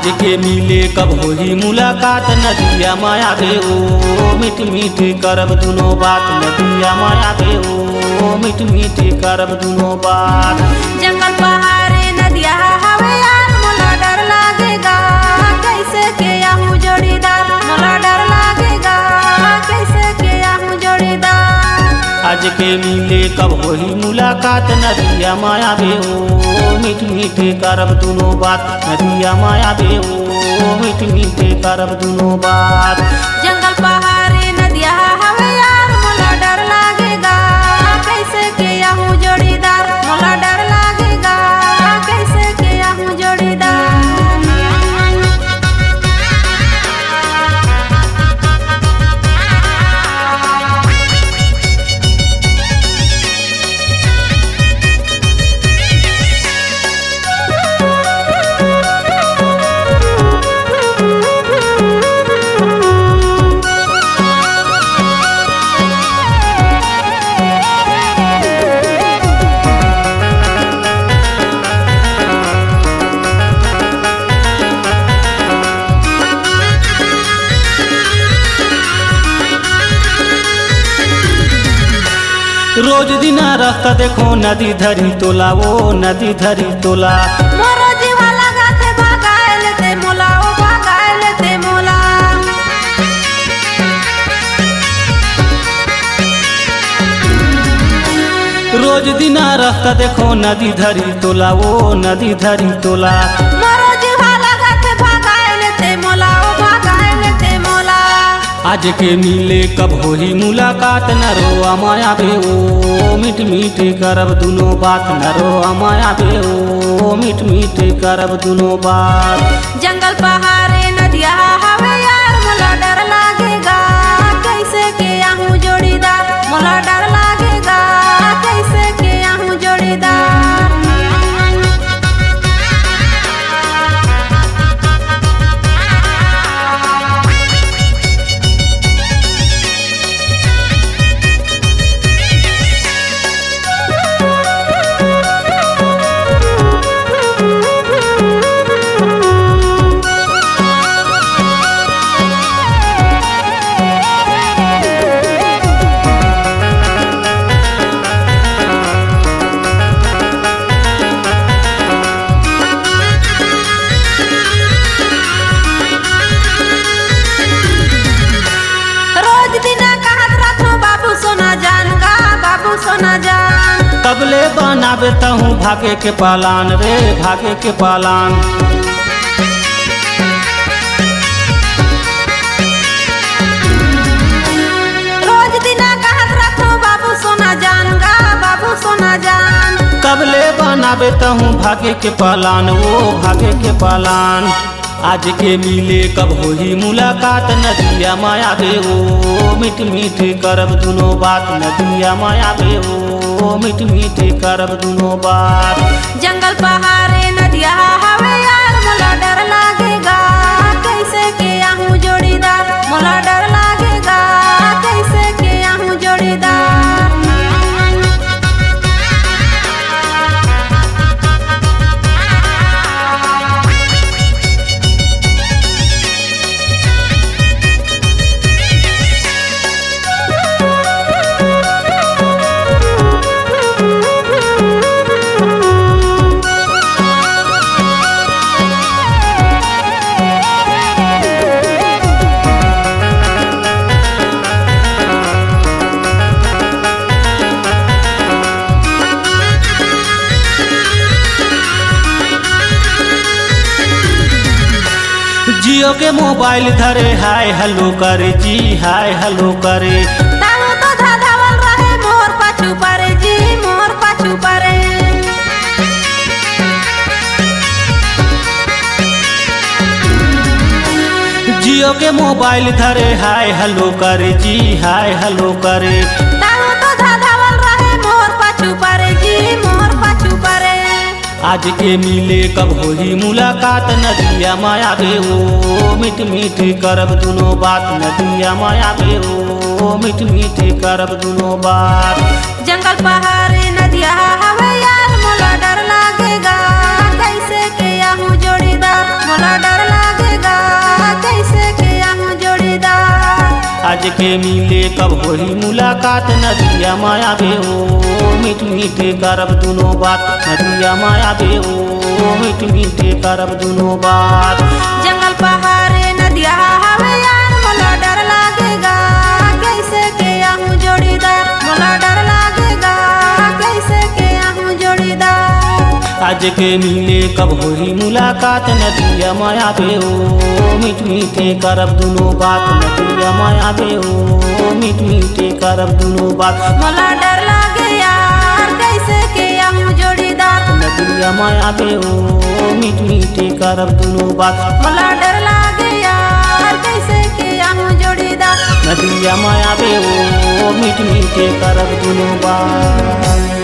आज के मिले कब होही मुलाकात, नदिया माया बे ओ मीठ मीठ करब दुनो बात, नदिया माया बे ओ मीठ मीठ करब दुनो बात। जंगल पहाड़े नदिया हवे यार, मोला डर लागेगा कैसे के आहूँ जोड़ीदार, मोला डर लागेगा कैसे के आहूँ जोड़ीदार। आज के मिले कब होही मुलाकात, नदिया माया बे ओ मीठ मीठ करब दुनो बात, नदिया माया बे ओ मीठ मीठ करब दुनो बात। जंगल पहाड़े नदिया हवे यार, मोला डर लागेगा कैसे के आहूँ जोड़ीदार, मोला डर लागेगा कैसे के आहूँ जोड़ीदार। रोज दिना रास्ता देखो नदी धरी तोला, वो नदी धरी तोला। मोरो जीवा लगाते भागाएल ते मोला, ओ भागाएल ते मोला। रोज दिना रास्ता देखो नदी धरी तोला, वो नदी धरी तोला। मोरो जीवा लगाते भागाएल ते मोला, ओ भागाएल ते मोला। आज के मिले कब होही मुलाकात, नरो माया बे ओ मीठ मीठ करब दुनो बात, नरो माया बे ओ मीठ मीठ करब दुनो बात। जंगल पहाड़े नदिया हवे यार, मोला डर लागेगा कैसे के आहूँ जोड़ीदार, मोला डर लागेगा कैसे के आहूँ जोड़ीदार। सोना जान कबले बनावे तहूँ भागे के पालान रे, भागे के पालान। रोज दिना कहत रखो बाबू सोना जान गा, बाबू सोना जान। कबले बनावे तहूँ भागे के पालान, वो भागे के पालान। आज के मिले कब होही मुलाकात, नदिया माया बे ओ मीठ मीठ करब दुनो बात, नदिया माया बे ओ मीठ मीठ करब दुनो बात। जंगल पहाड़े नदिया हवे यार, मोला डर लागेगा कैसे के आहूँ जोड़ीदार, मोला डर लागेगा कैसे के आहूँ जोड़ीदार। जियो के मोबाइल धरे हाय हेलो करे जी, हाय हेलो करे। ताऊ तो धाधावल रहे मोर पाछू परे जी, मोर पाछू परे। जियो के मोबाइल धरे हाय हेलो करे जी, हाय हेलो करे। ताऊ तो धाधावल रहे मोर पाछू परे जी, मोर पाछू परे। आज के मिले कब होही मुलाकात, नदिया माया बे ओ मीठ मीठ करब दुनो बात, नदिया माया बे ओ मीठ मीठ करब दुनो बात। जंगल पहाड़े नदिया हवे यार, मोला डर लागेगा कैसे के आहूँ जोड़ीदार, मोला डर आज के मिले कब होई मुलाकात नदिया माया बे ओ मीठ मीठ करब दुनो बात नदिया माया बे ओ मीठ मीठ करब दुनो बात जंगल पहाड़े नदिया हवे यार मोला डर लागेगा कैसे के आहूँ जोड़ीदार मोला डर लागेगा कैसे के आहूँ जोड़ीदार आज के मिले कब होई मुलाकात नदिया माया बे ओ मीठ मीठ करब दुनो बात नदिया माया बे ओ मीठ मीठ करब दुनो बात मोला डर लागे यार कैसे के आहूँ जोड़ीदार नदिया माया बे ओ मीठ मीठ करब दुनो बात मोला डर लागे यार कैसे के आहूँ जोड़ीदार नदिया माया बे ओ मीठ मीठ करब दुनो बात।